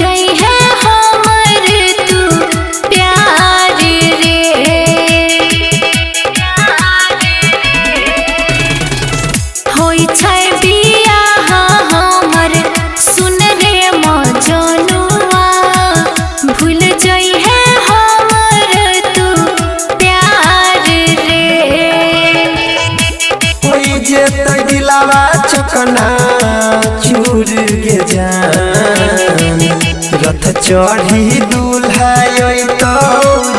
जाई है हमर तू प्यार रे। होई छै बियाह हमर सुन रे मजनुआ, भूल जाई है हमर तू प्यार रे। होई जे त दिलावा चकना चूर गे जान, रथ चढ़ी दूल्हा तो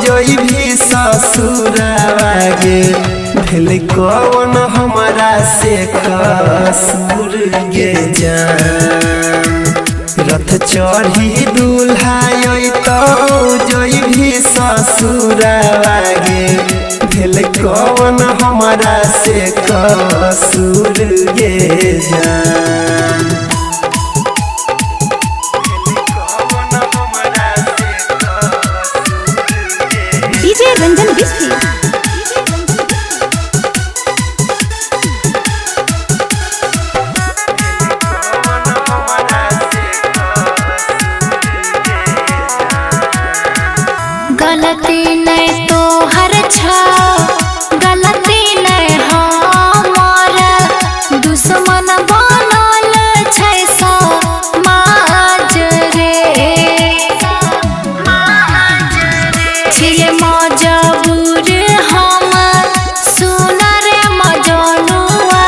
जोई भी ससुरावा गे, भेल कौन हमारा से कसूर गे जान। रथ चढ़ी दूल्हा तो जोई भी ससुरावा गे, भेल कौन हमारा से कसूर गे जान। डीजे रंजन बिस्फी। गलती नहीं तो हर छा, गलती नहीं हमार, दुश्मन बनल छै समाज रे। छिए मजबूर हम सुन रे मजनुआ,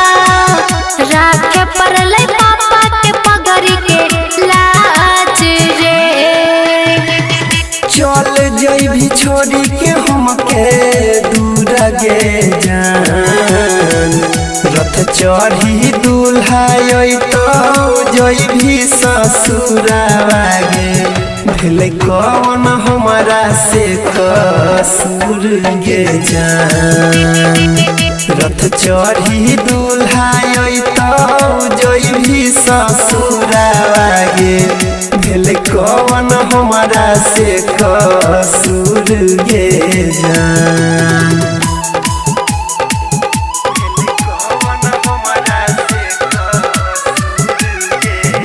राखे पड़ले पापा के पगड़ी के लाज रे। चल जइभी छोड़ी के हमके दूर गे जान, रथ चढ़ी दूल्हा तो जइभी ससुरावा गे, भेल कौन हमारा से कसूर गे जान। रथ चढ़ी दूल्हा तो जइभी ससुरावा गे, भेल कौन हमारा से कसूर गे जान।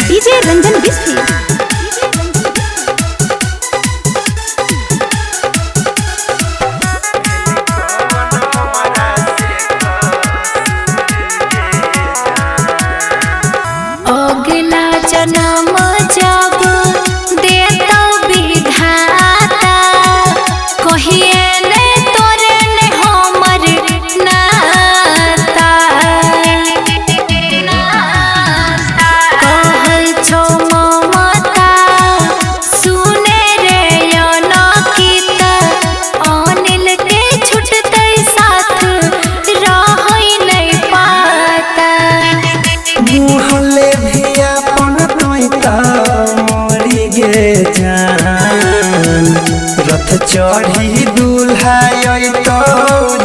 डीजे रंजन बिस्फी। अगला जन्म जब देता विधाता, कहिए ने तोरे ने हमर नाता। कहल छो ममता सुने रे अनकित, अनिल के छुटतै साथ रहै नहीं पाता। मुहले भी अपन तोइता मोरी गे जान, रथ चढ़ी दूल्हा तो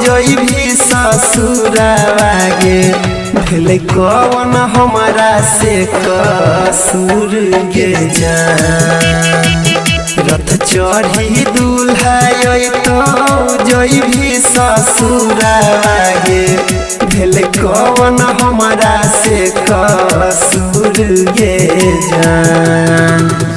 जइभी ससुरावा गे, भेल कौन हमारा से कसूर गे जान। रथ चढ़ी दूल्हा तो जइभी ससुरावा गे, भेल कौन हमारा से कसूर गे जान।